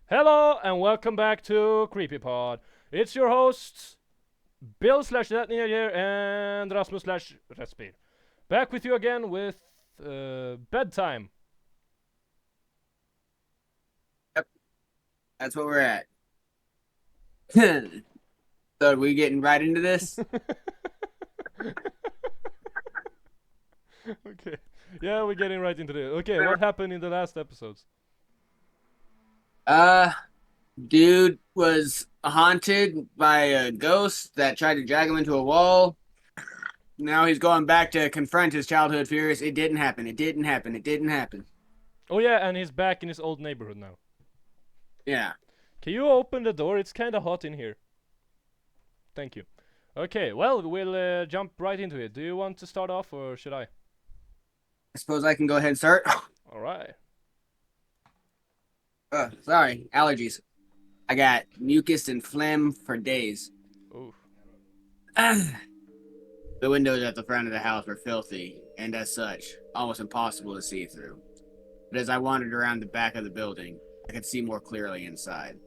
Hello and welcome back to CreepyPod. It's your hosts, Bill slash ThatNinjaThere and Rasmus slash Rezbir. Back with you again with Bedtime. Yep, that's what we're at. So are we getting right into this? Okay. Yeah, we're getting right into it. Okay, what happened in the last episodes? Uh, Dude was haunted by a ghost that tried to drag him into a wall. Now he's going back to confront his childhood fears. It didn't happen. It didn't happen. It didn't happen. Oh yeah, and he's back in his old neighborhood now. Yeah. Can you open the door? It's kinda hot in here. Thank you. Okay, well, we'll jump right into it. Do you want to start off or should I? I suppose I can go ahead and start. Alright. Sorry, allergies. I got mucus and phlegm for days. Ooh. The windows at the front of the house were filthy, and as such, almost impossible to see through. But as I wandered around the back of the building, I could see more clearly inside.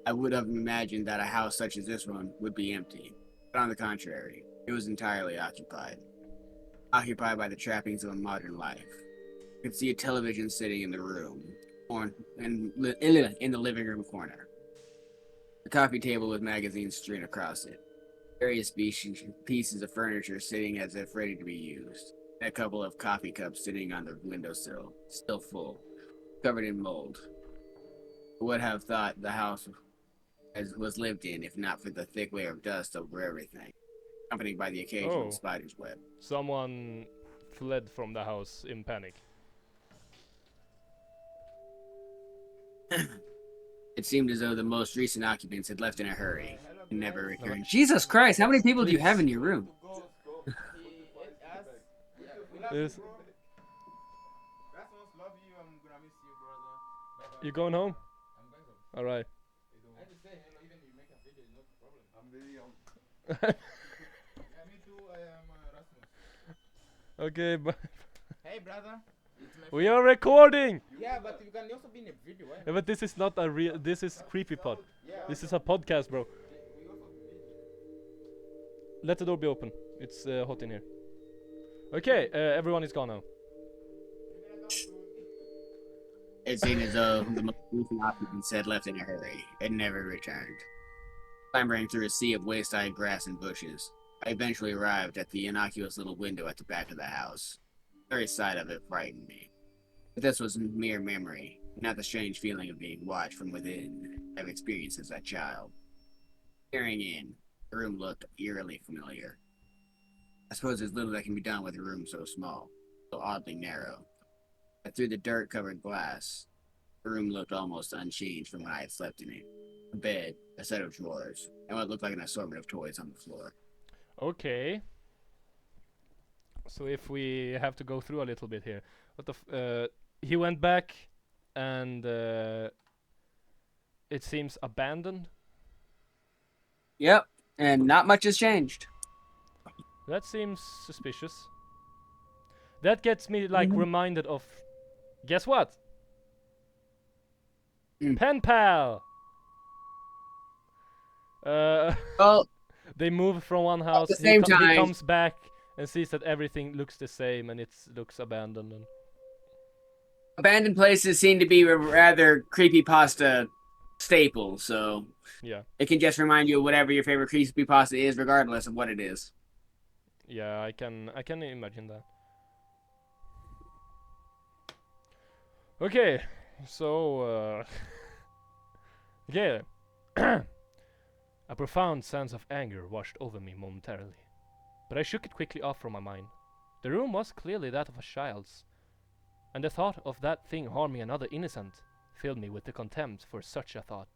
I would have imagined that a house such as this one would be empty, but on the contrary, it was entirely occupied. Occupied by the trappings of a modern life. I could see a television sitting in the room, or in the living room corner. A coffee table with magazines strewn across it. Various pieces of furniture sitting as if ready to be used. And a couple of coffee cups sitting on the windowsill, still full, covered in mold. I would have thought the house was lived in if not for the thick layer of dust over everything, accompanied by the occasional Oh. spider's web. Someone fled from the house in panic. It seemed as though the most recent occupants had left in a hurry and never No, returned. Jesus Christ, how many people do you have in your room? Yes. You going home? All right. Okay, but Hey brother. we are recording. Yeah, but you can also be in a video, eh? Yeah, but this is not a real. This is CreepyPod. This is a podcast, bro. Let the door be open. It's hot in here. Okay, everyone is gone now. It seemed as though the most recent occupants had left in a hurry and never returned. Clambering through a sea of waist-high grass and bushes, I eventually arrived at the innocuous little window at the back of the house. The very sight of it frightened me. But this was mere memory, not the strange feeling of being watched from within I've experienced as a child. Peering in, the room looked eerily familiar. I suppose there's little that can be done with a room so small, so oddly narrow. But through the dirt-covered glass, the room looked almost unchanged from when I had slept in it. A bed, a set of drawers, and what looked like an assortment of toys on the floor. Okay. So if we have to go through a little bit here, what the? He went back, and it seems abandoned. Yep, and not much has changed. That seems suspicious. That gets me like reminded of. Guess what? Pen pal. Well, They move from one house. the same He time- comes back and sees that everything looks the same and it looks abandoned. And abandoned places seem to be a rather creepypasta staple, so yeah, it can just remind you of whatever your favorite creepypasta is, regardless of what it is. yeah, I can imagine that. Okay, so yeah. A profound sense of anger washed over me momentarily, but I shook it quickly off from my mind. The room was clearly that of a child's, and the thought of that thing harming another innocent filled me with the contempt for such a thought.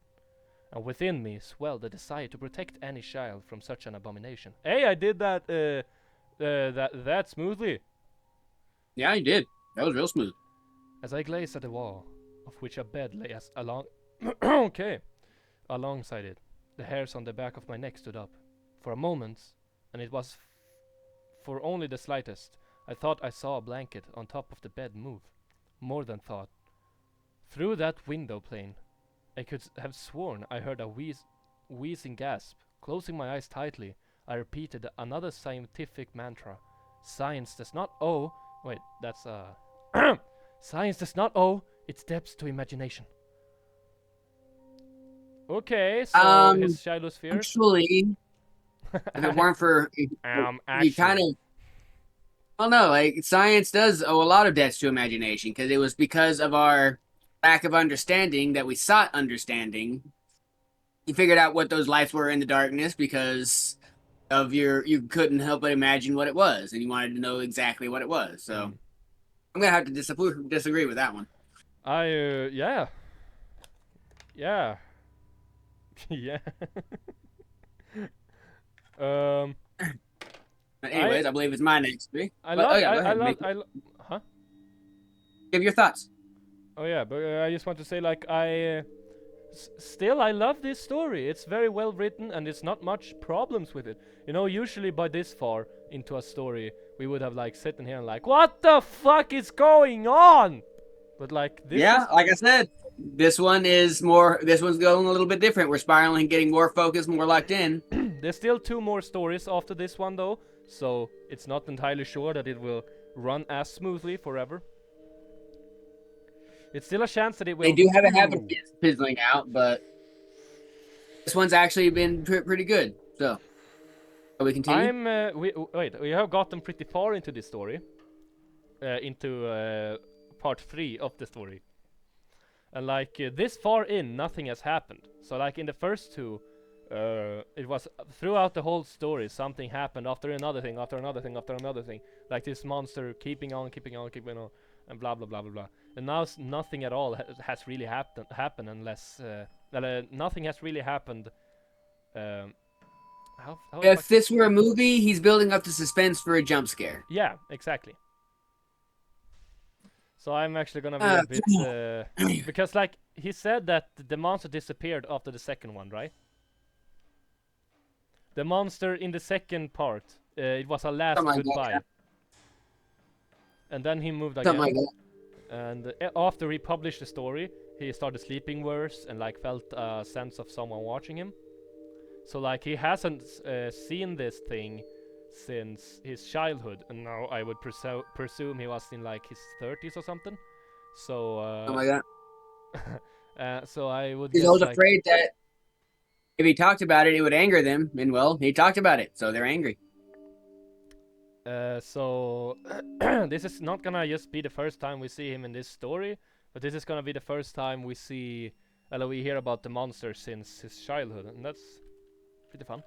And within me swelled the desire to protect any child from such an abomination. Hey, I did that that smoothly. Yeah, you did. That was real smooth. As I gazed at the wall, of which a bed lay okay, alongside it, the hairs on the back of my neck stood up. For a moment, and it was for only the slightest, I thought I saw a blanket on top of the bed move. More than thought. Through that window pane, I could have sworn I heard a wheezing gasp. Closing my eyes tightly, I repeated another scientific mantra. Science does not owe... Wait, that's Science does not owe its depths to imagination. Okay, so his childhood fears. Actually, if it weren't for you kind Actually. of, well, no, like science does owe a lot of debts to imagination because it was because of our lack of understanding that we sought understanding. You figured out what those lights were in the darkness because of you couldn't help but imagine what it was, and you wanted to know exactly what it was. So I'm gonna have to disagree with that one. Yeah. Yeah. Yeah. um, But anyways, I believe it's my next three. I But, love, oh yeah, go ahead. huh? Give your thoughts. Oh yeah, but I just want to say, like, still I love this story. It's very well written, and it's not much problems with it. You know, usually by this far into a story, we would have like sitting here and like, what the fuck is going on? But like this Yeah, is like I said, this one's going a little bit different. We're spiraling, getting more focused, more locked in. there's still 2 more stories after this one though, so it's not entirely sure that it will run as smoothly forever. It's still a chance that it will. They do have a habit of fizzling out, but this one's actually been pretty good. So, shall we continue? We have gotten pretty far into this story, into part 3 of the story, and like this far in, nothing has happened. So like in the first 2, it was throughout the whole story something happened after another thing, after another thing, after another thing. Like this monster keeping on, and blah blah blah blah blah. And now nothing at all has really happened unless nothing has really happened. If this were a movie, he's building up the suspense for a jump scare. Yeah, exactly. So I'm actually gonna be a bit because like he said that the monster disappeared after the second one, right? The monster in the second part, it was a last goodbye. And then he moved again. Something like that. And after he published the story, he started sleeping worse and like felt a sense of someone watching him. So like he hasn't seen this thing since his childhood, and now I would presume he was in like his 30s or something. So Oh my god. so I would He's guess, always like, afraid that if he talked about it, it would anger them. And well, he talked about it, so they're angry. So this is not gonna just be the first time we see him in this story, but this is gonna be the first time we hear about the monster since his childhood, and that's pretty fun.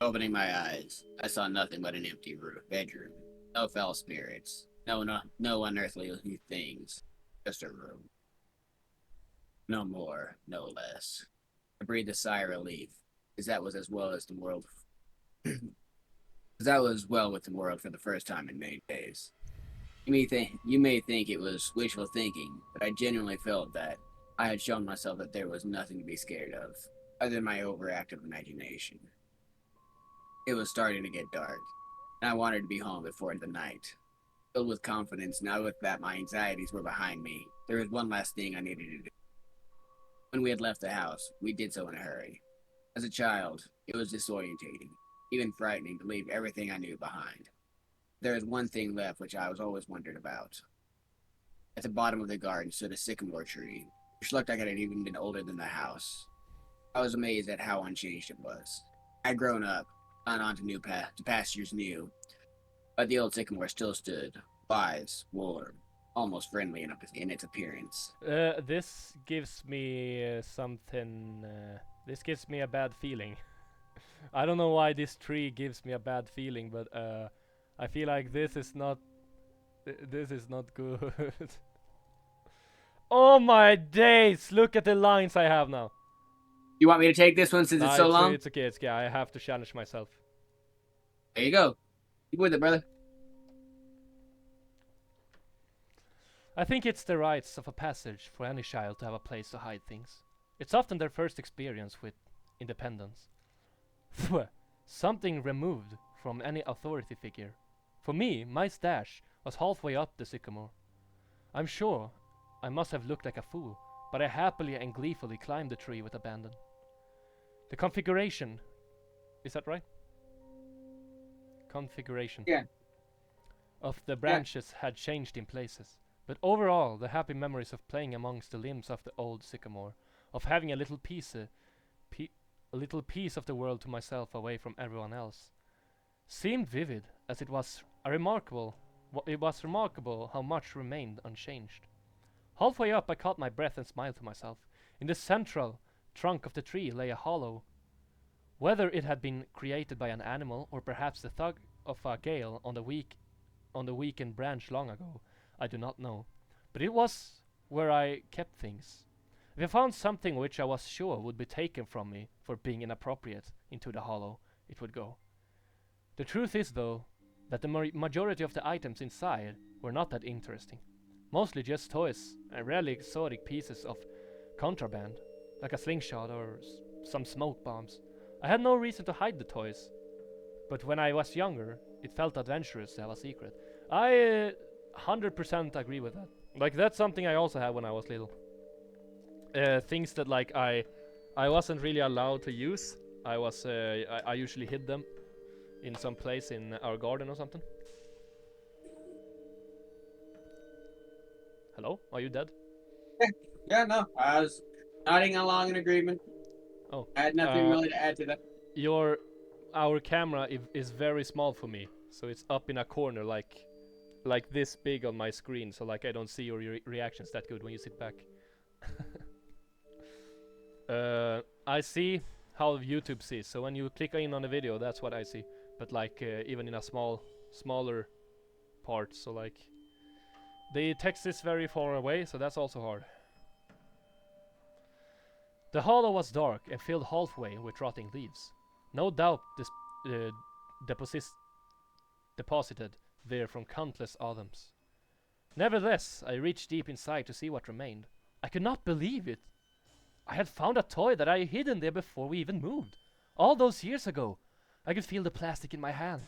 Opening my eyes, I saw nothing but an empty bedroom. No foul spirits. No unearthly things. Just a room. No more, no less. I breathed a sigh of relief, because that was as well as the world. That was well with the world for the first time in many days. You may think it was wishful thinking, but I genuinely felt that I had shown myself that there was nothing to be scared of, other than my overactive imagination. It was starting to get dark, and I wanted to be home before the night. Filled with confidence, now with that my anxieties were behind me, there was one last thing I needed to do. When we had left the house, we did so in a hurry. As a child, it was disorientating, even frightening to leave everything I knew behind. There was one thing left which I was always wondered about. At the bottom of the garden stood a sycamore tree, which looked like it had even been older than the house. I was amazed at how unchanged it was. I had grown up, gone on to pastures new, but the old sycamore still stood, wise, warm, almost friendly in its appearance. This gives me something. This gives me a bad feeling. I don't know why this tree gives me a bad feeling, but I feel like this is not. This is not good. Oh my days! Look at the lines I have now. You want me to take this one since it's so long? It's okay. It's okay. I have to challenge myself. There you go. Keep with it, brother. I think it's the rites of a passage for any child to have a place to hide things. It's often their first experience with independence. Something removed from any authority figure. For me, my stash was halfway up the sycamore. I'm sure I must have looked like a fool, but I happily and gleefully climbed the tree with abandon. The configuration, is that right? Configuration. Yeah. Of the Yeah. branches had changed in places, but overall the happy memories of playing amongst the limbs of the old sycamore, of having a little piece of the world to myself away from everyone else, seemed vivid, as it was remarkable how much remained unchanged. Halfway up I caught my breath and smiled to myself. In the central trunk of the tree lay a hollow. Whether it had been created by an animal or perhaps the thug of a gale on the weakened branch long ago, I do not know. But it was where I kept things. If I found something which I was sure would be taken from me for being inappropriate into the hollow, it would go. The truth is, though, that the majority of the items inside were not that interesting. Mostly just toys and rarely exotic pieces of contraband, like a slingshot or some smoke bombs. I had no reason to hide the toys, but when I was younger, it felt adventurous to have a secret. I 100% agree with that. Like, that's something I also had when I was little. Things that like I wasn't really allowed to use. I usually hid them in some place in our garden or something. Hello? Are you dead? Yeah, no, I was nodding along in agreement. Oh. I had nothing really to add to that. Our camera is very small for me, so it's up in a corner like this big on my screen, so like I don't see your reactions that good when you sit back. I see how YouTube sees, so when you click in on the video, that's what I see. But like even in a smaller part, so like the text is very far away, so that's also hard. The hollow was dark and filled halfway with rotting leaves. No doubt this deposited there from countless autumns. Nevertheless, I reached deep inside to see what remained. I could not believe it. I had found a toy that I had hidden there before we even moved. All those years ago. I could feel the plastic in my hand,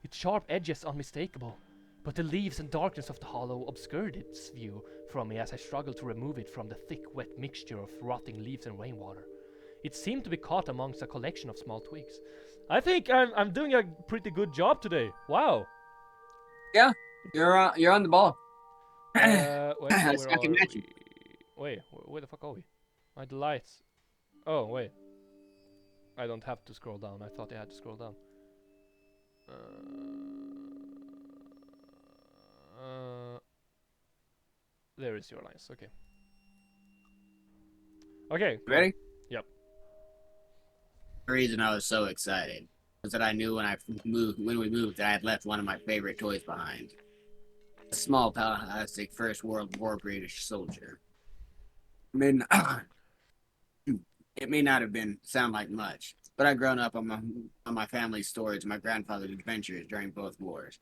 its sharp edges unmistakable. But the leaves and darkness of the hollow obscured its view from me as I struggled to remove it from the thick, wet mixture of rotting leaves and rainwater. It seemed to be caught amongst a collection of small twigs. I think I'm doing a pretty good job today. Wow. Yeah, you're on the ball. Wait, That's where not are matching. we? Wait, where the fuck are we? My delights. Oh, wait. I don't have to scroll down. I thought I had to scroll down. There is your lines. Okay. Okay. Ready? Yep. The reason I was so excited was that I knew when we moved that I had left one of my favorite toys behind. A small plastic First World War British soldier. I mean, it may not have sound like much, but I'd grown up on my family's stories and my grandfather's adventures during both wars.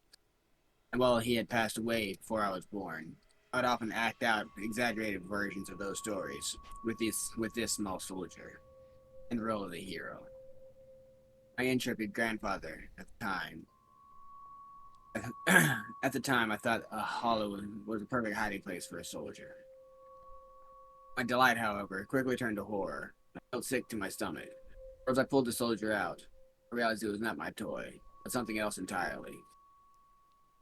And while he had passed away before I was born, I'd often act out exaggerated versions of those stories with this small soldier in the role of the hero. My intrepid grandfather at the time, I thought a hollow was a perfect hiding place for a soldier. My delight, however, quickly turned to horror. I felt sick to my stomach. As I pulled the soldier out, I realized it was not my toy, but something else entirely.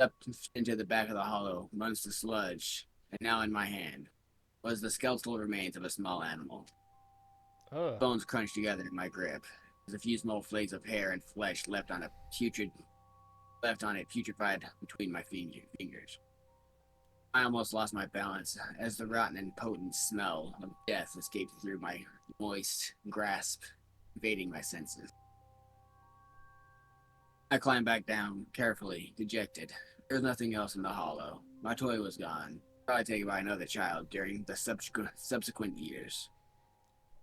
Up into the back of the hollow, amongst the sludge, and now in my hand, was the skeletal remains of a small animal. Bones crunched together in my grip. There's a few small flakes of hair and flesh left on it putrefied between my fingers. I almost lost my balance as the rotten and potent smell of death escaped through my moist grasp, invading my senses. I climbed back down, carefully, dejected. There was nothing else in the hollow. My toy was gone, probably taken by another child during the subsequent years.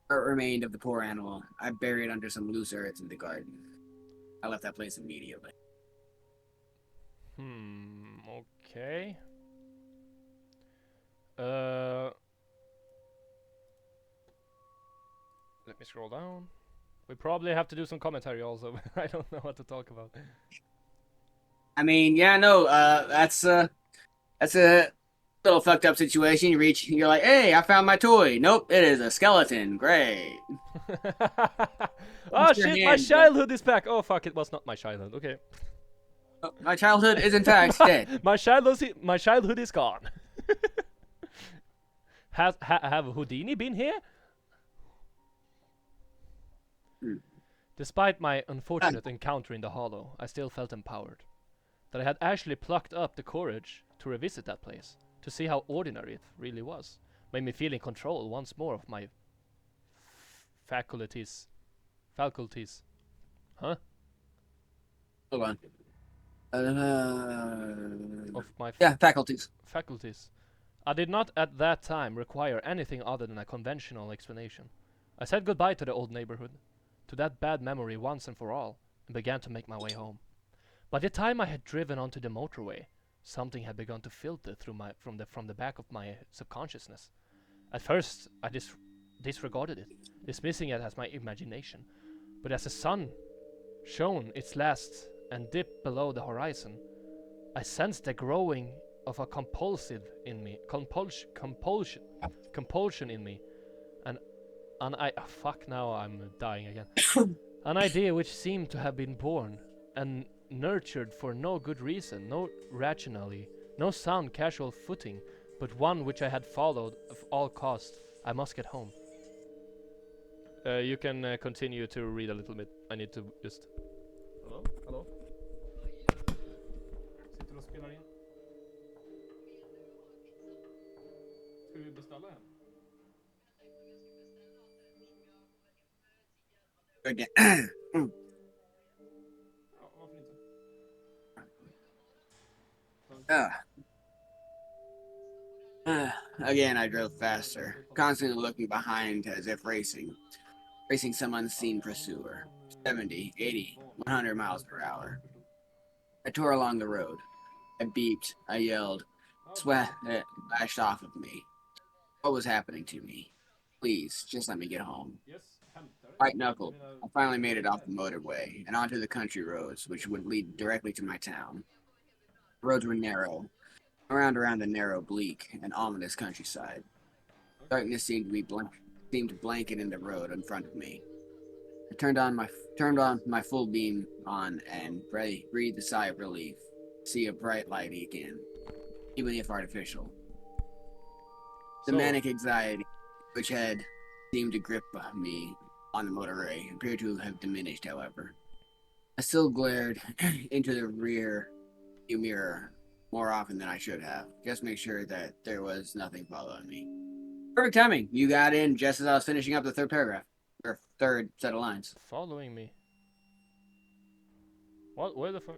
What remained of the poor animal, I buried under some loose earth in the garden. I left that place immediately. Okay. Let me scroll down. We probably have to do some commentary also. I don't know what to talk about. I mean, yeah, no, that's a Little fucked up situation. You're like, hey, I found my toy. Nope, it is a skeleton. Great. Oh Your shit, my hand, childhood is back. Oh fuck, it was not my childhood. Okay. my childhood is in fact dead. my childhood is gone. Have Houdini been here? Hmm. Despite my unfortunate encounter in the hollow, I still felt empowered. That I had actually plucked up the courage to revisit that place, to see how ordinary it really was, made me feel in control once more of my faculties. Faculties. Huh? Hold on. Of my Yeah, faculties. faculties. I did not at that time require anything other than a conventional explanation. I said goodbye to the old neighborhood, to that bad memory once and for all, and began to make my way home. By the time I had driven onto the motorway, something had begun to filter through from the back of my subconsciousness. At first, I disregarded it, dismissing it as my imagination. But as the sun shone its last and dipped below the horizon, I sensed the growing of a compulsion in me, and fuck, now I'm dying again. An idea which seemed to have been born and nurtured for no good reason, no rationally, no sound casual footing, but one which I had followed of all cost. I must get home. You can continue to read a little bit. I need to just... Hello? Hello? Sitter och spelar in. Ska vi beställa en? Again. Ja, varför inte? Again, I drove faster, constantly looking behind as if racing some unseen pursuer. 70, 80, 100 miles per hour. I tore along the road. I beeped, I yelled, sweat lashed off of me. What was happening to me? Please, just let me get home. White knuckled, I finally made it off the motorway and onto the country roads, which would lead directly to my town. The roads were narrow, around the narrow, bleak, and ominous countryside. Darkness seemed blanket in the road in front of me. I turned on my full beam on and breathed a sigh of relief. See a bright light again, even if artificial. The manic anxiety which had seemed to grip me on the motorway appeared to have diminished, however. I still glared into the rear view mirror more often than I should have. Just make sure that there was nothing following me. Perfect timing. You got in just as I was finishing up the third paragraph. Or third set of lines. Following me? What? Where the fuck?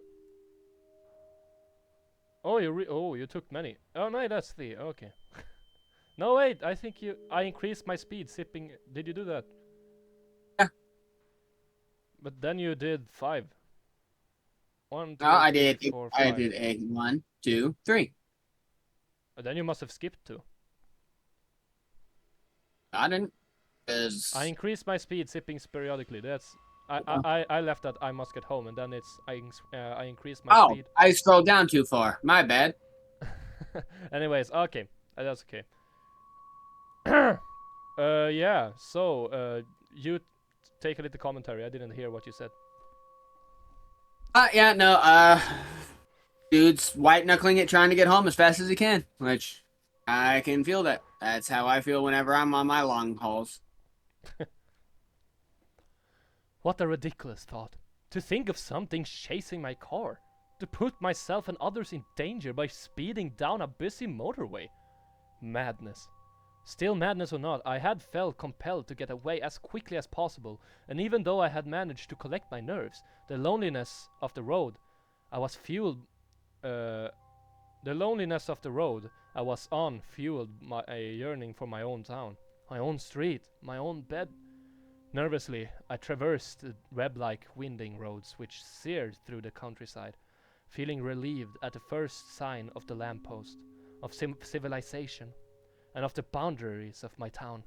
Oh, you took many. Oh no, that's the... Okay. No, wait, I think I increased my speed sipping... Did you do that? Yeah. But then you did 5. 1, 2, I 3, did. 4, I 5. did a 1, 2, 3. Then you must have skipped 2. I didn't. I increased my speed sipping periodically. That's... I left that I must get home, and then it's... I increased my speed. I scrolled down too far. My bad. Anyways, okay. That's okay. Yeah, so, you take a little commentary. I didn't hear what you said. Yeah, no, dude's white knuckling it, trying to get home as fast as he can, which I can feel that. That's how I feel whenever I'm on my long hauls. What a ridiculous thought. To think of something chasing my car. To put myself and others in danger by speeding down a busy motorway. Madness. Still, madness or not, I had felt compelled to get away as quickly as possible, and even though I had managed to collect my nerves, the loneliness of the road I was on fueled my yearning for my own town, my own street, my own bed. Nervously, I traversed the web-like winding roads which seared through the countryside, feeling relieved at the first sign of the lamppost, of civilization, and of the boundaries of my town.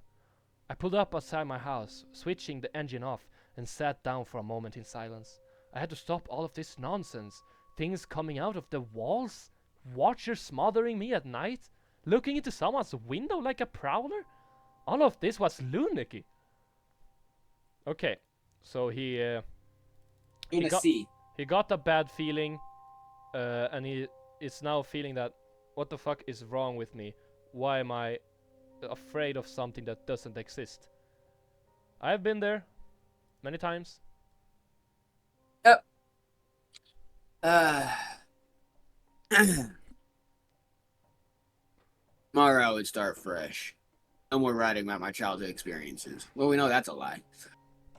I pulled up outside my house, switching the engine off, and sat down for a moment in silence. I had to stop all of this nonsense. Things coming out of the walls? Watchers smothering me at night? looking into someone's window like a prowler? All of this was lunacy. Okay, so he gonna got see. he got a bad feeling, and he is now feeling that what the fuck is wrong with me? Why am I afraid of something that doesn't exist? I've been there many times. Yep. Tomorrow I would start fresh. No more writing about my childhood experiences. Well, we know that's a lie.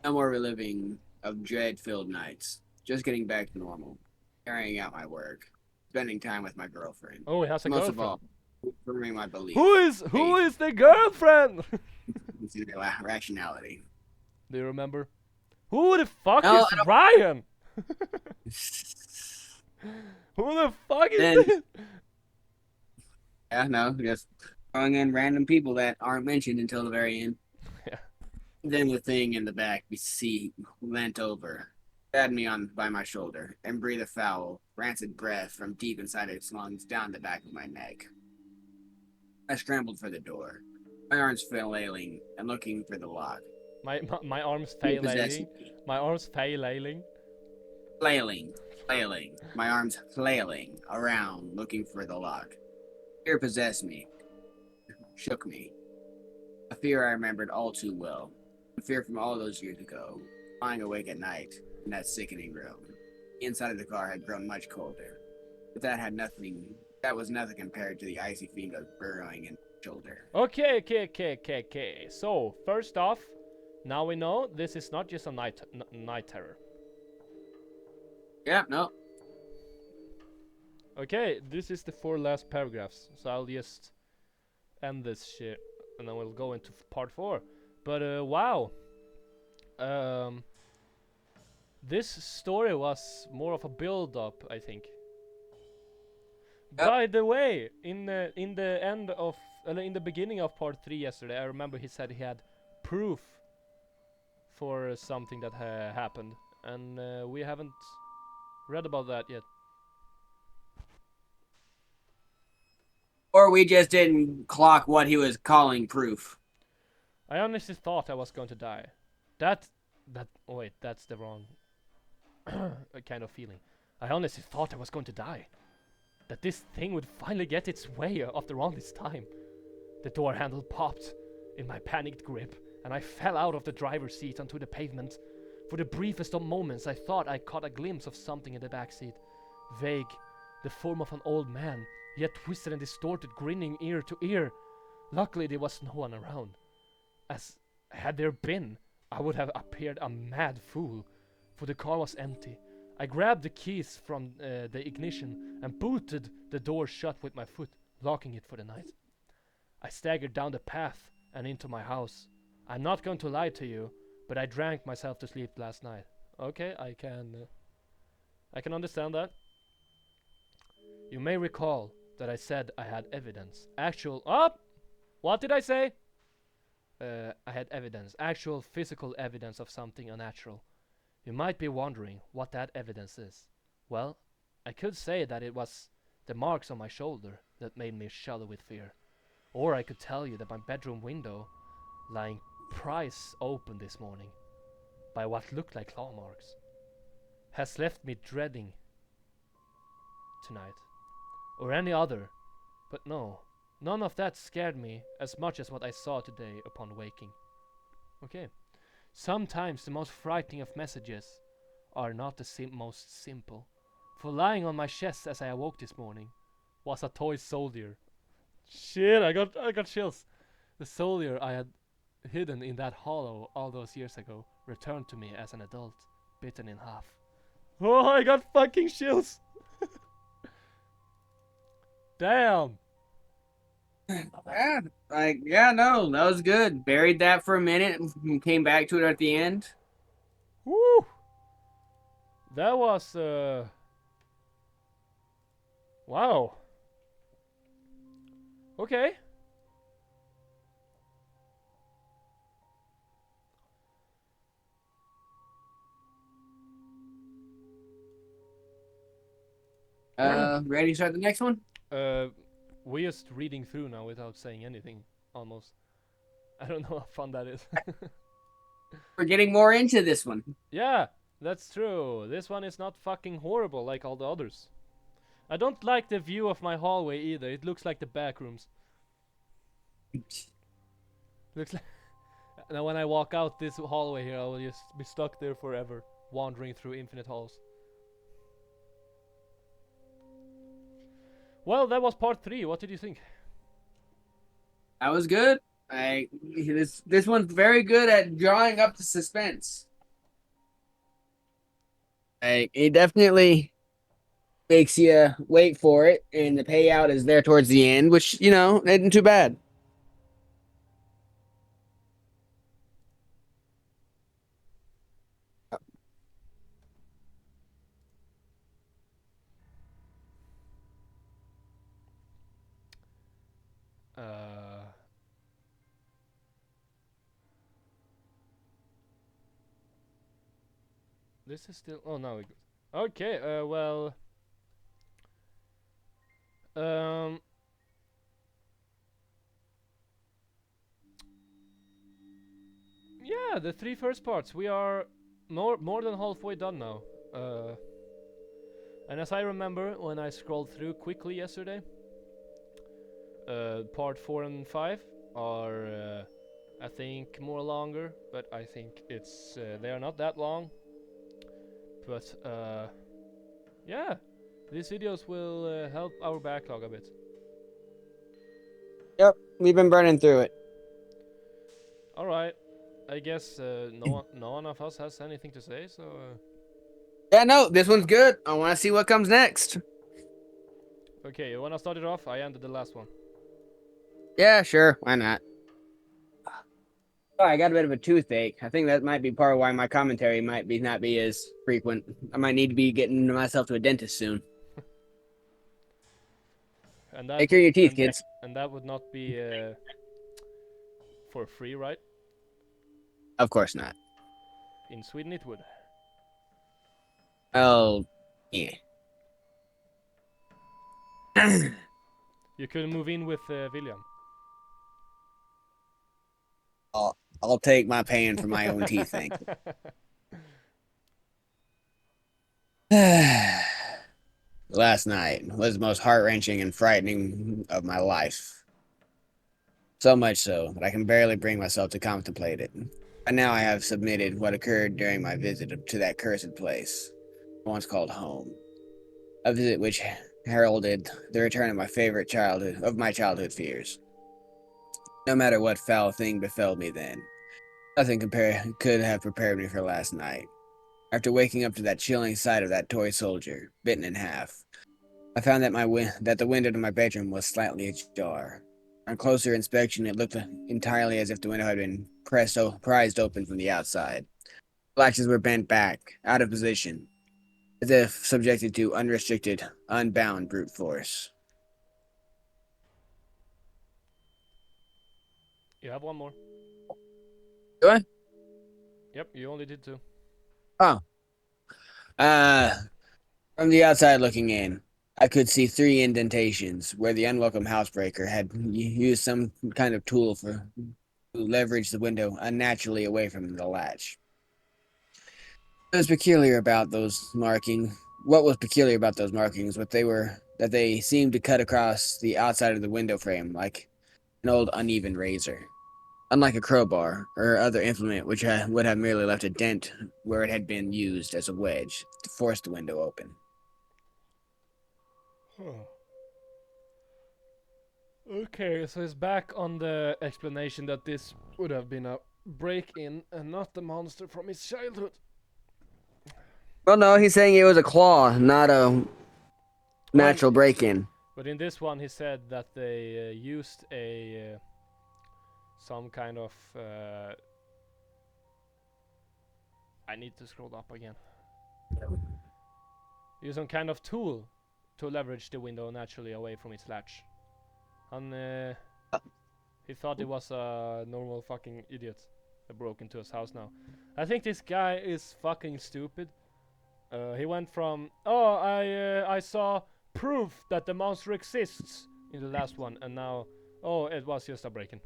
No more reliving of dread-filled nights. Just getting back to normal. Carrying out my work. Spending time with my girlfriend. Oh, he has a Most of girlfriend. all, affirming my belief. Who is the girlfriend? Rationality. Do you remember? Who the fuck No, is Ryan? Who the fuck is Then- this? Yeah, no, just throwing in random people that aren't mentioned until the very end. Yeah. Then the thing in the back seat leant over, grabbed me on by my shoulder, and breathed a foul, rancid breath from deep inside its lungs down the back of my neck. I scrambled for the door, my arms flailing and looking for the lock. My arms It possessed flailing. me. My arms flailing. Flailing. My arms flailing around looking for the lock. Fear possessed me, shook me. A fear I remembered all too well. A fear from all those years ago, lying awake at night in that sickening room. The inside of the car had grown much colder, but that was nothing compared to the icy fiend of burrowing in my shoulder. Okay. So, first off, now we know this is not just a night terror. Yeah, no. Okay, this is the 4 last paragraphs, so I'll just end this shit, and then we'll go into part 4. But wow, this story was more of a build-up, I think. Yep. By the way, in the beginning of part 3 yesterday, I remember he said he had proof for something that happened, and we haven't read about that yet. Or we just didn't clock what he was calling proof. I honestly thought I was going to die. Oh wait, that's the wrong kind of feeling. I honestly thought I was going to die. That this thing would finally get its way after all this time. The door handle popped in my panicked grip, and I fell out of the driver's seat onto the pavement. For the briefest of moments, I thought I caught a glimpse of something in the back seat. Vague, the form of an old man, yet twisted and distorted, grinning ear to ear. Luckily, there was no one around. As had there been, I would have appeared a mad fool, for the car was empty. I grabbed the keys from the ignition and booted the door shut with my foot, locking it for the night. I staggered down the path and into my house. I'm not going to lie to you, but I drank myself to sleep last night. Okay, I can understand that. You may recall that I said I had evidence. What did I say? I had evidence, actual physical evidence of something unnatural. You might be wondering what that evidence is. Well, I could say that it was the marks on my shoulder that made me shudder with fear. Or I could tell you that my bedroom window, lying pries open this morning, by what looked like claw marks, has left me dreading tonight. Or any other. But no, none of that scared me as much as what I saw today upon waking. Okay. Sometimes the most frightening of messages are not the most simple. For lying on my chest as I awoke this morning was a toy soldier. Shit, I got chills. The soldier I had hidden in that hollow all those years ago returned to me as an adult, bitten in half. Oh, I got fucking chills. Damn. Yeah, no, that was good. Buried that for a minute and came back to it at the end. Woo. That was wow. Okay. Ready to start the next one? we're just reading through now without saying anything, almost. I don't know how fun that is. We're getting more into this one. Yeah, that's true. This one is not fucking horrible like all the others. I don't like the view of my hallway either. It looks like the back rooms. Looks like. Now when I walk out this hallway here, I will just be stuck there forever, wandering through infinite halls. Well, that was part 3. What did you think? That was good. This one's very good at drawing up the suspense. It definitely makes you wait for it, and the payout is there towards the end, which isn't too bad. This is still. Oh no. Okay. Well. Yeah, the 3 first parts. We are more than halfway done now. And as I remember when I scrolled through quickly yesterday, part 4 and 5 are I think more longer, but I think it's they are not that long. But yeah, these videos will help our backlog a bit. Yep, we've been burning through it. All right, I guess no one of us has anything to say, so. Yeah, no, this one's good. I want to see what comes next. Okay, you wanna start it off? I ended the last one. Yeah, sure. Why not? Oh, I got a bit of a toothache. I think that might be part of why my commentary might be not be as frequent. I might need to be getting myself to a dentist soon. And that Take care of your teeth, kids. And that would not be for free, right? Of course not. In Sweden it would. Oh, yeah. You could move in with William. I'll take my pain for my own teeth, thank you. Last night was the most heart-wrenching and frightening of my life. So much so that I can barely bring myself to contemplate it. And now I have submitted what occurred during my visit to that cursed place, once called home. A visit which heralded the return of my childhood fears. No matter what foul thing befell me then, nothing could have prepared me for last night. After waking up to that chilling sight of that toy soldier, bitten in half, I found that the window to my bedroom was slightly ajar. On closer inspection, it looked entirely as if the window had been prized open from the outside. Latches were bent back, out of position, as if subjected to unrestricted, unbound brute force. You have one more. Do I? Yep, you only did 2. Oh. From the outside looking in, I could see 3 indentations where the unwelcome housebreaker had used some kind of tool to leverage the window unnaturally away from the latch. What was peculiar about those markings was that they seemed to cut across the outside of the window frame like an old uneven razor. Unlike a crowbar or other implement which would have merely left a dent where it had been used as a wedge to force the window open. Okay, so he's back on the explanation that this would have been a break-in and not the monster from his childhood. Well, no, he's saying it was a claw, not a natural break-in. But in this one, he said that they used a some kind of. I need to scroll up again. Use some kind of tool to leverage the window naturally away from its latch. And he thought it was a normal fucking idiot that broke into his house now. I think this guy is fucking stupid. He went from, I saw proof that the monster exists, in the last one, and now, oh, it was just a break-in.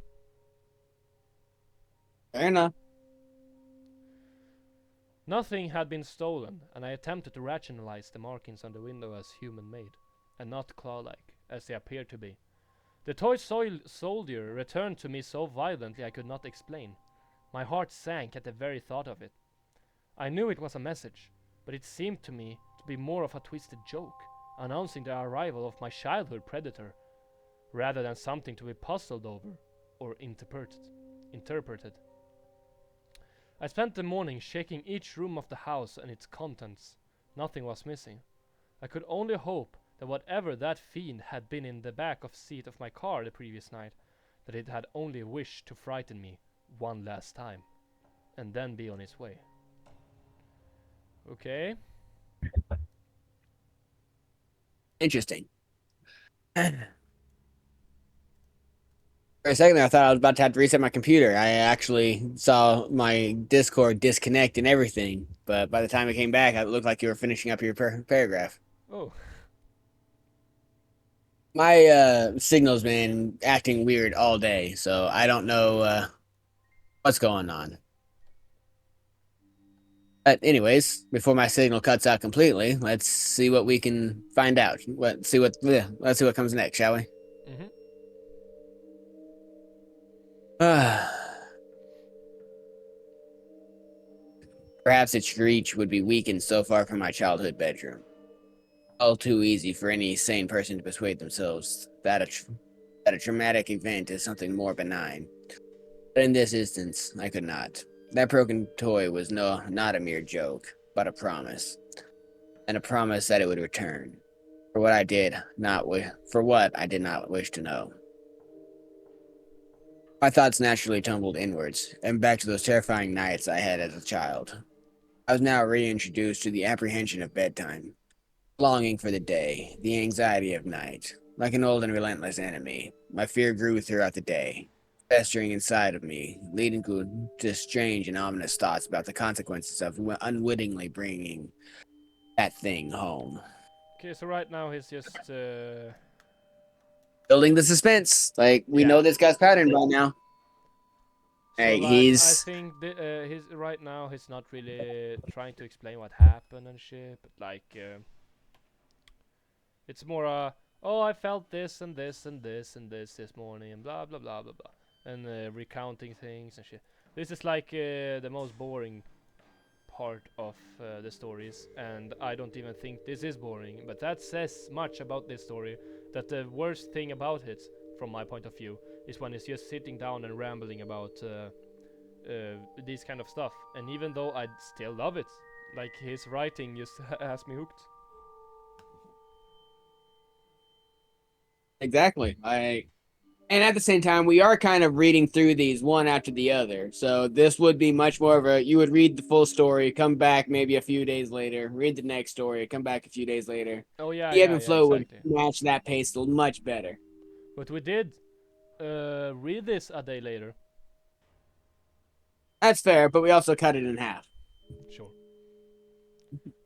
Fair enough. Nothing had been stolen, and I attempted to rationalize the markings on the window as human-made, and not claw-like, as they appeared to be. The toy soldier returned to me so violently I could not explain. My heart sank at the very thought of it. I knew it was a message, but it seemed to me to be more of a twisted joke, announcing the arrival of my childhood predator, rather than something to be puzzled over or interpreted. I spent the morning shaking each room of the house and its contents. Nothing was missing. I could only hope that whatever that fiend had been in the back of seat of my car the previous night, that it had only wished to frighten me one last time, and then be on its way. Okay. Interesting. For a second there, I thought I was about to have to reset my computer. I actually saw my Discord disconnect and everything, but by the time it came back, it looked like you were finishing up your paragraph. Oh. My signal's been acting weird all day, so I don't know what's going on. But anyways, before my signal cuts out completely, let's see what we can find out. Let's see what comes next, shall we? Mm-hmm. Perhaps its reach would be weakened so far from my childhood bedroom. All too easy for any sane person to persuade themselves that a traumatic event is something more benign. But in this instance, I could not. That broken toy was not a mere joke, but a promise. And a promise that it would return. For what I did not wish to know. My thoughts naturally tumbled inwards, and back to those terrifying nights I had as a child. I was now reintroduced to the apprehension of bedtime, longing for the day, the anxiety of night. Like an old and relentless enemy, my fear grew throughout the day, festering inside of me, leading to strange and ominous thoughts about the consequences of unwittingly bringing that thing home. Okay, so right now he's just Building the suspense. Like, we Yeah. know this guy's pattern by now. So Hey, like, he's... I think he's right now he's not really trying to explain what happened and shit, but like it's more oh, I felt this and this and this and this morning and blah blah blah blah blah, and recounting things and shit. This is like the most boring part of the stories, and I don't even think this is boring, but that says much about this story, that the worst thing about it, from my point of view, is when it's just sitting down and rambling about this kind of stuff. And even though I still love it, like, his writing just has me hooked. Exactly. And at the same time, we are kind of reading through these one after the other. So this would be much more of you would read the full story, come back maybe a few days later, read the next story, come back a few days later. Oh yeah, The ebb yeah, and yeah, flow would exactly. match that pace much better. But we did read this a day later. That's fair, but we also cut it in half. Sure.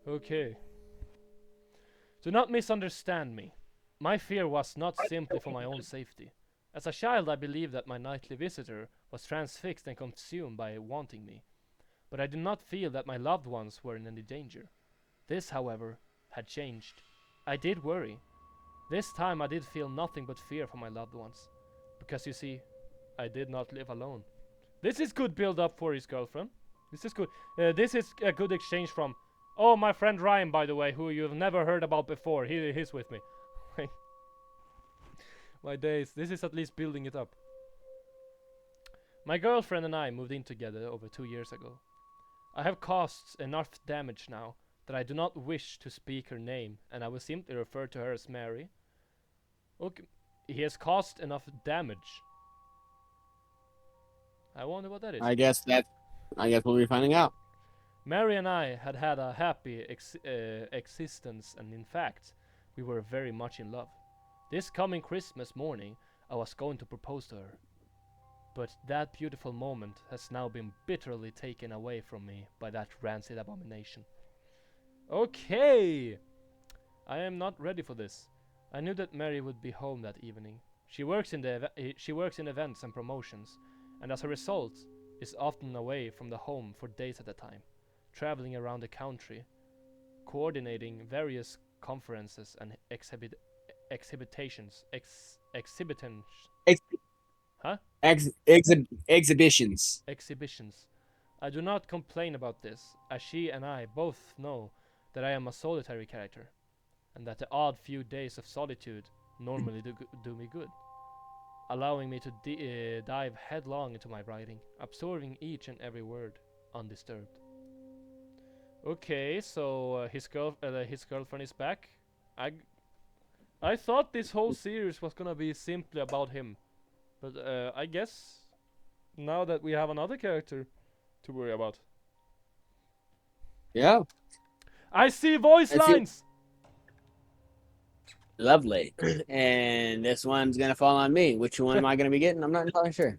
Okay. Do not misunderstand me. My fear was not simply for my own safety. As a child, I believed that my nightly visitor was transfixed and consumed by wanting me. But I did not feel that my loved ones were in any danger. This, however, had changed. I did worry. This time I did feel nothing but fear for my loved ones. Because you see, I did not live alone. This is good build up for his girlfriend. This is good. This is a good exchange from, oh, my friend Ryan, by the way, who you've never heard about before. He's with me. My days. This is at least building it up. My girlfriend and I moved in together over 2 years ago. I have caused enough damage now that I do not wish to speak her name, and I will simply refer to her as Mary. Okay, he has caused enough damage. I wonder what that is. I guess we'll be finding out. Mary and I had had a happy existence, and in fact, we were very much in love. This coming Christmas morning, I was going to propose to her. But that beautiful moment has now been bitterly taken away from me by that rancid abomination. Okay! I am not ready for this. I knew that Mary would be home that evening. She works in events and promotions, and as a result, is often away from the home for days at a time, traveling around the country, coordinating various conferences and exhibitions. Ex- Huh? Exhibitions. Exhibitions. I do not complain about this, as she and I both know that I am a solitary character, and that the odd few days of solitude normally do me good, allowing me to dive headlong into my writing, absorbing each and every word undisturbed. Okay, so his girlfriend is back. I I thought this whole series was gonna be simply about him, but I guess now that we have another character to worry about. Yeah. I see voice Let's see. lines. Lovely. And this one's gonna fall on me. Which one am I gonna be getting? I'm not entirely sure.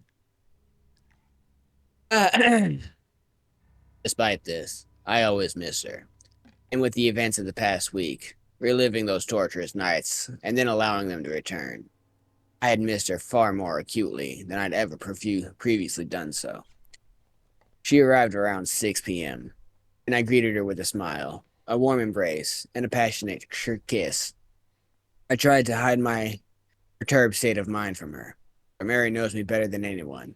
Despite this, I always miss her. And with the events of the past week, reliving those torturous nights and then allowing them to return, I had missed her far more acutely than I'd ever previously done so. She arrived around 6 p.m., and I greeted her with a smile, a warm embrace, and a passionate kiss. I tried to hide my perturbed state of mind from her, but Mary knows me better than anyone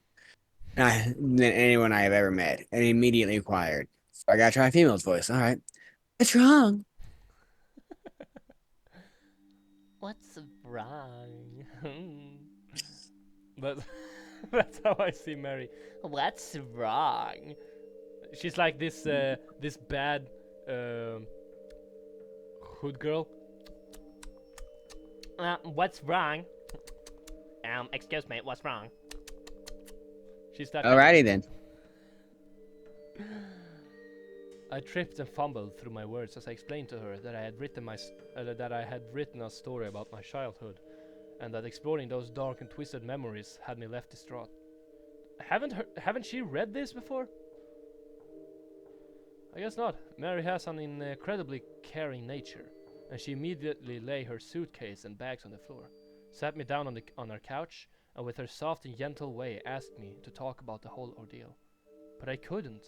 I have ever met, and immediately inquired. So I gotta try a female's voice. All right. What's wrong? What's wrong? But that's how I see Mary. What's wrong? She's like this this bad hood girl. What's wrong? Excuse me, what's wrong? She's that. Alrighty then. I tripped and fumbled through my words as I explained to her that I had written a story about my childhood, and that exploring those dark and twisted memories had me left distraught. Haven't she read this before? I guess not. Mary has an incredibly caring nature, and she immediately lay her suitcase and bags on the floor, sat me down on her couch, and with her soft and gentle way asked me to talk about the whole ordeal. But I couldn't.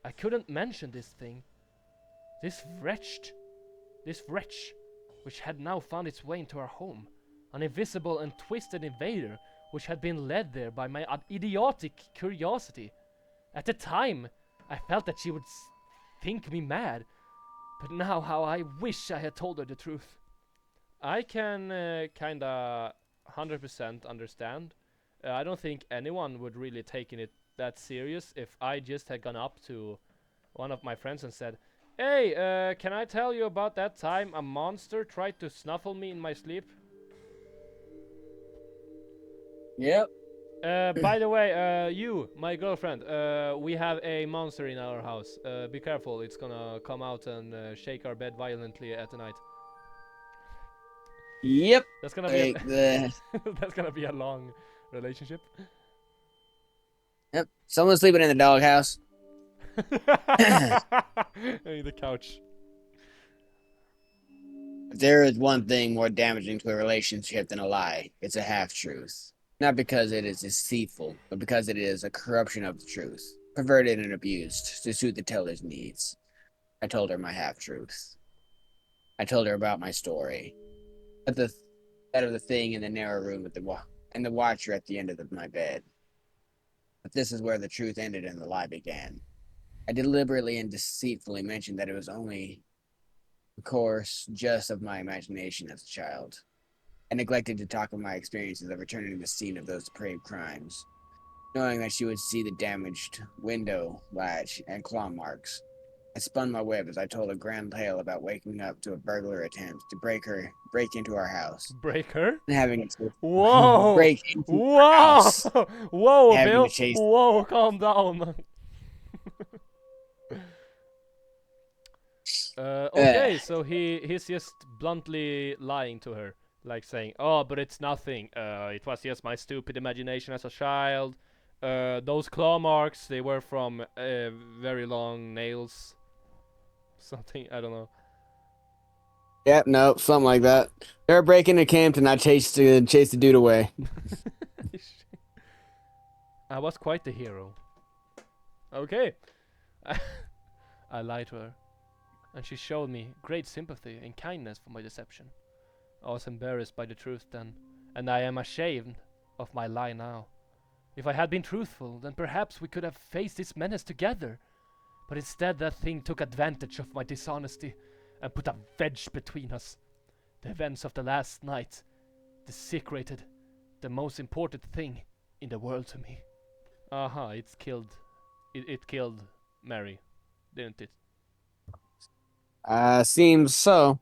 I couldn't mention this thing. This wretch, which had now found its way into our home. An invisible and twisted invader, which had been led there by my idiotic curiosity. At the time, I felt that she would think me mad. But now how I wish I had told her the truth. I can kinda 100% understand. I don't think anyone would really taken it that serious if I just had gone up to one of my friends and said, "Hey, can I tell you about that time a monster tried to snuffle me in my sleep?" Yep. By the way, you, my girlfriend, we have a monster in our house. Be careful, it's gonna come out and shake our bed violently at the night. Yep. That's gonna be that's gonna be a long relationship. Yep. Someone's sleeping in the doghouse. Hey, the couch. If there is one thing more damaging to a relationship than a lie, it's a half-truth. Not because it is deceitful, but because it is a corruption of the truth, perverted and abused to suit the teller's needs. I told her my half-truth. I told her about my story. That of the thing in the narrow room with and the watcher at the end of my bed. But this is where the truth ended and the lie began. I deliberately and deceitfully mentioned that it was only, of course, just of my imagination as a child. I neglected to talk of my experiences of returning to the scene of those depraved crimes, knowing that she would see the damaged window latch and claw marks. I spun my web as I told a grand tale about waking up to a burglar attempt to break into our house. Break her? And having it Whoa! break into Whoa! our house. Whoa, Having Bill! to chase- Whoa, calm down. Okay, so he's just bluntly lying to her, like saying, "Oh, but it's nothing. It was just my stupid imagination as a child. Those claw marks, they were from very long nails. Something, I don't know." Yep, nope, something like that. They were breaking the camp and I chased the dude away. I was quite the hero. Okay. I lied to her, and she showed me great sympathy and kindness for my deception. I was embarrassed by the truth then, and I am ashamed of my lie now. If I had been truthful, then perhaps we could have faced this menace together. But instead, that thing took advantage of my dishonesty and put a wedge between us. The events of the last night desecrated the most important thing in the world to me. Aha, it's killed. It killed Mary, didn't it? Seems so.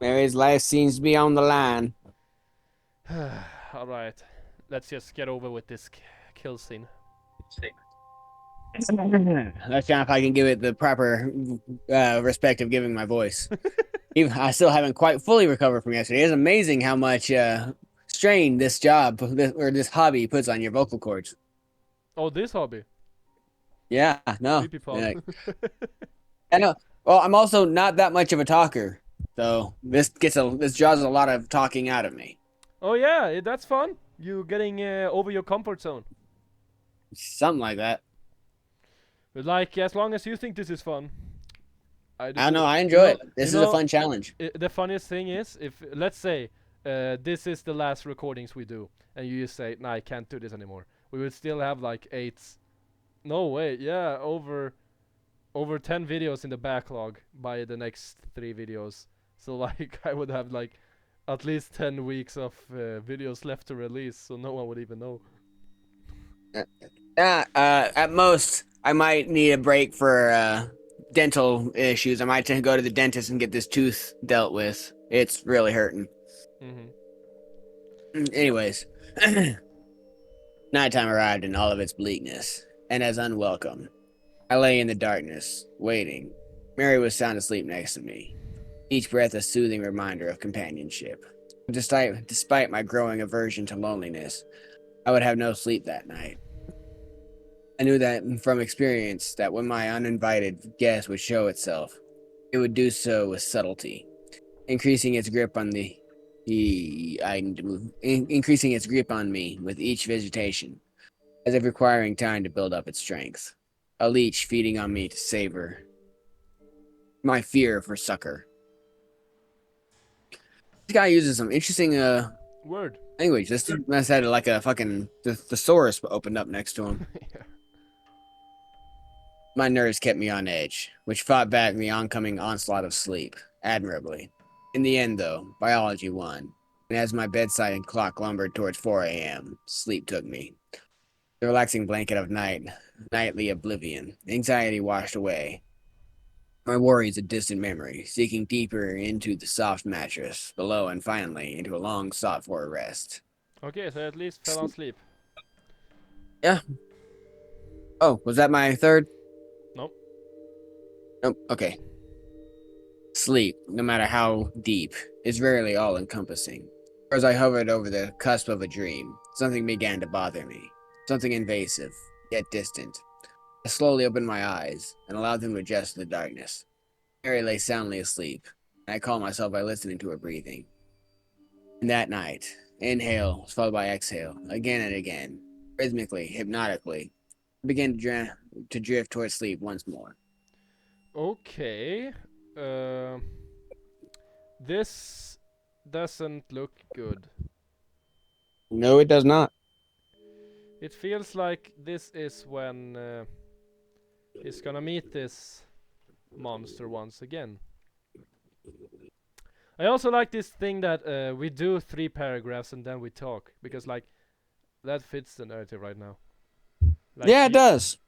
Mary's life seems to be on the line. Alright, let's just get over with this kill scene. Let's see if I can give it the proper respect of giving my voice. I still haven't quite fully recovered from yesterday. It's amazing how much strain this this hobby puts on your vocal cords. Oh, this hobby. Yeah, no. CreepyPod. I know. Well, I'm also not that much of a talker, so this draws a lot of talking out of me. Oh yeah, that's fun. You getting over your comfort zone. Something like that. But like, as long as you think this is fun, I do. I don't know. too. I enjoy it. This is a know, fun challenge. The funniest thing is, if let's say this is the last recordings we do, and you just say, "Nah, I can't do this anymore," we would still have like 8. No way, yeah, over 10 videos in the backlog by the next 3 videos. So like, I would have like at least 10 weeks of videos left to release, so no one would even know. At most, I might need a break for dental issues. I might go to the dentist and get this tooth dealt with. It's really hurting. Anyways, nighttime arrived in all of its bleakness, and as unwelcome. I lay in the darkness, waiting. Mary was sound asleep next to me, each breath a soothing reminder of companionship. Despite my growing aversion to loneliness, I would have no sleep that night. I knew that from experience that when my uninvited guest would show itself, it would do so with subtlety, increasing its grip on increasing its grip on me with each visitation, as if requiring time to build up its strength. A leech feeding on me to savor my fear for succor. This guy uses some interesting Word. language. This dude must have had like a fucking thesaurus opened up next to him. Yeah. My nerves kept me on edge, which fought back the oncoming onslaught of sleep admirably. In the end, though, biology won, and as my bedside clock lumbered towards 4 a.m., sleep took me. The relaxing blanket of nightly oblivion, anxiety washed away. My worries a distant memory, seeking deeper into the soft mattress below and finally into a long sought for rest. Okay, so at least fell asleep. Yeah. Oh, was that my third? Nope. Nope. Okay. Sleep, no matter how deep, is rarely all encompassing. As I hovered over the cusp of a dream, something began to bother me. Something invasive, yet distant. I slowly opened my eyes and allowed them to adjust to the darkness. Mary lay soundly asleep, and I calmed myself by listening to her breathing. And that night, inhale was followed by exhale, again and again, rhythmically, hypnotically, I began to drift towards sleep once more. Okay. This doesn't look good. No, it does not. It feels like this is when he's gonna meet this monster once again. I also like this thing that we do 3 paragraphs and then we talk, because like that fits the narrative right now. Like Yeah, it does.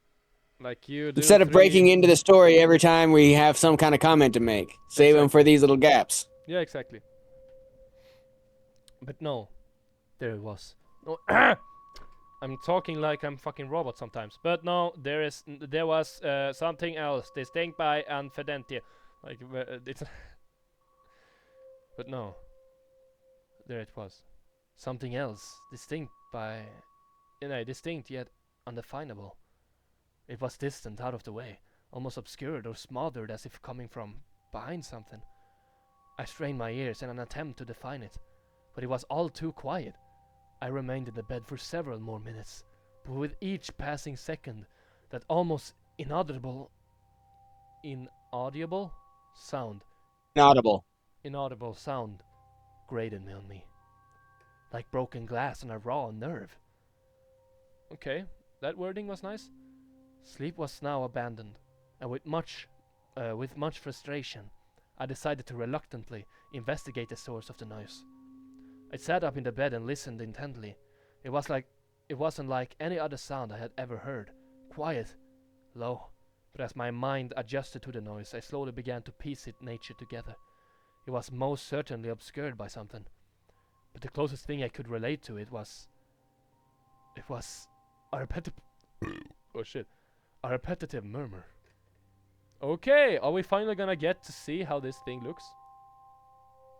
Like you do. Instead of breaking into the story every time we have some kind of comment to make, save them for these little gaps. Yeah, exactly. But no, there it was. No, I'm talking like I'm fucking robot sometimes. But no, there was something else distinct by unfidentity. Like it's. But no, there it was. Something else distinct by, distinct yet undefinable. It was distant, out of the way, almost obscured or smothered as if coming from behind something. I strained my ears in an attempt to define it, but it was all too quiet. I remained in the bed for several more minutes, but with each passing second, that almost inaudible sound Inaudible. grated on me, like broken glass on a raw nerve. Okay, that wording was nice. Sleep was now abandoned, and with much frustration, I decided to reluctantly investigate the source of the noise. I sat up in the bed and listened intently. It wasn't like any other sound I had ever heard. Quiet, low, but as my mind adjusted to the noise, I slowly began to piece its nature together. It was most certainly obscured by something, but the closest thing I could relate to it was a repetitive murmur. Okay, are we finally gonna get to see how this thing looks?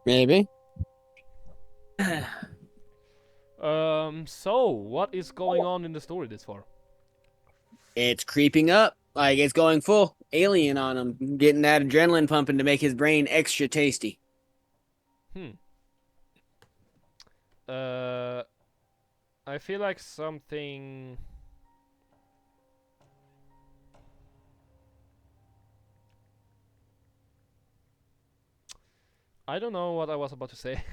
Maybe. So what is going on in the story this far? It's creeping up. Like it's going full alien on him, getting that adrenaline pumping to make his brain extra tasty. I feel like something. I don't know what I was about to say.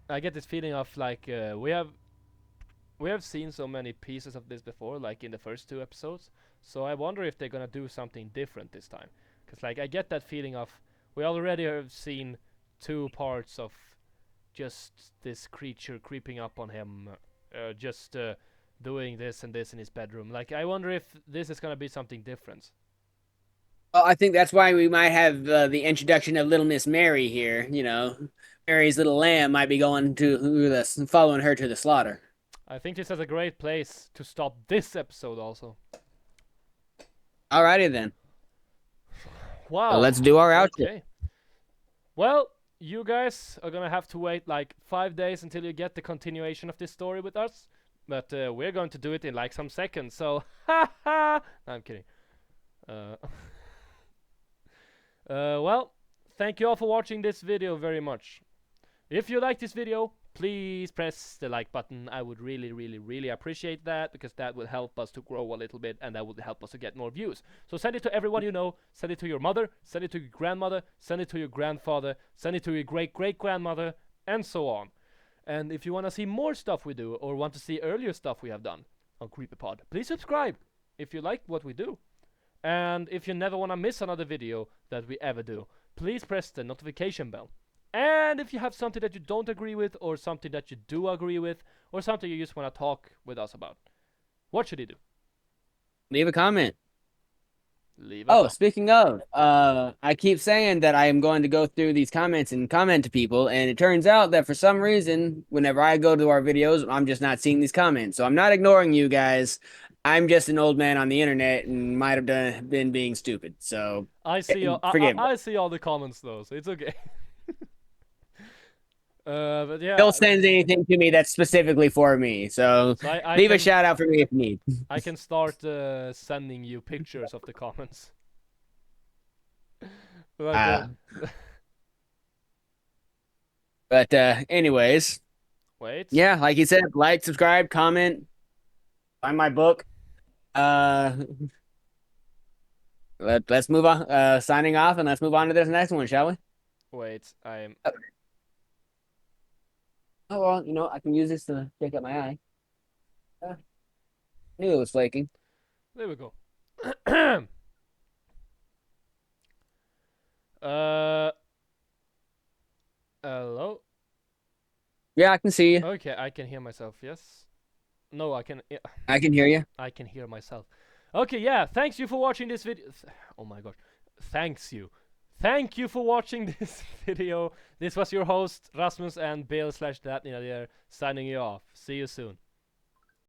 I get this feeling of like we have seen so many pieces of this before, like in the first 2 episodes. So I wonder if they're gonna do something different this time. Cause like I get that feeling of we already have seen 2 parts of just this creature creeping up on him, doing this and this in his bedroom. Like I wonder if this is gonna be something different. Well, I think that's why we might have the introduction of Little Miss Mary here. You know, Mary's little lamb might be going to following her to the slaughter. I think this is a great place to stop this episode also. Alrighty then. Wow. So let's do our outro. Okay. Well, you guys are gonna have to wait like 5 days until you get the continuation of this story with us. But we're going to do it in like some seconds, so ha ha! No, I'm kidding. Well, thank you all for watching this video very much. If you like this video, please press the like button. I would really appreciate that, because that will help us to grow a little bit, and that would help us to get more views. So send it to everyone you know, send it to your mother, send it to your grandmother, send it to your grandfather, send it to your great-great-grandmother, and so on. And if you want to see more stuff we do, or want to see earlier stuff we have done on CreepyPod, please subscribe if you like what we do. And if you never want to miss another video that we ever do, please press the notification bell. And if you have something that you don't agree with, or something that you do agree with, or something you just want to talk with us about, what should you do? Leave a comment. Speaking of, I keep saying that I am going to go through these comments and comment to people, and it turns out that for some reason, whenever I go to our videos, I'm just not seeing these comments. So I'm not ignoring you guys. I'm just an old man on the internet and might have been being stupid. So I see I see all the comments though, so it's okay. But yeah, don't send anything to me that's specifically for me. So leave a shout out for me if you need. I can start sending you pictures of the comments. But anyways, wait. Yeah, like you said, like, subscribe, comment, find my book. Let's move on. Signing off, and let's move on to this next one, shall we? Wait, I'm. Oh well, you know, I can use this to take out my eye. Knew it was flaking. There we go. Hello? Yeah, I can see you. Okay, I can hear myself, yes? No, I can... I can hear you. I can hear myself. Okay, yeah, thanks you for watching this video. Oh my gosh. Thanks you. Thank you for watching this video. This was your host, Rasmus and Bill / ThatNinjaThere, signing you off. See you soon.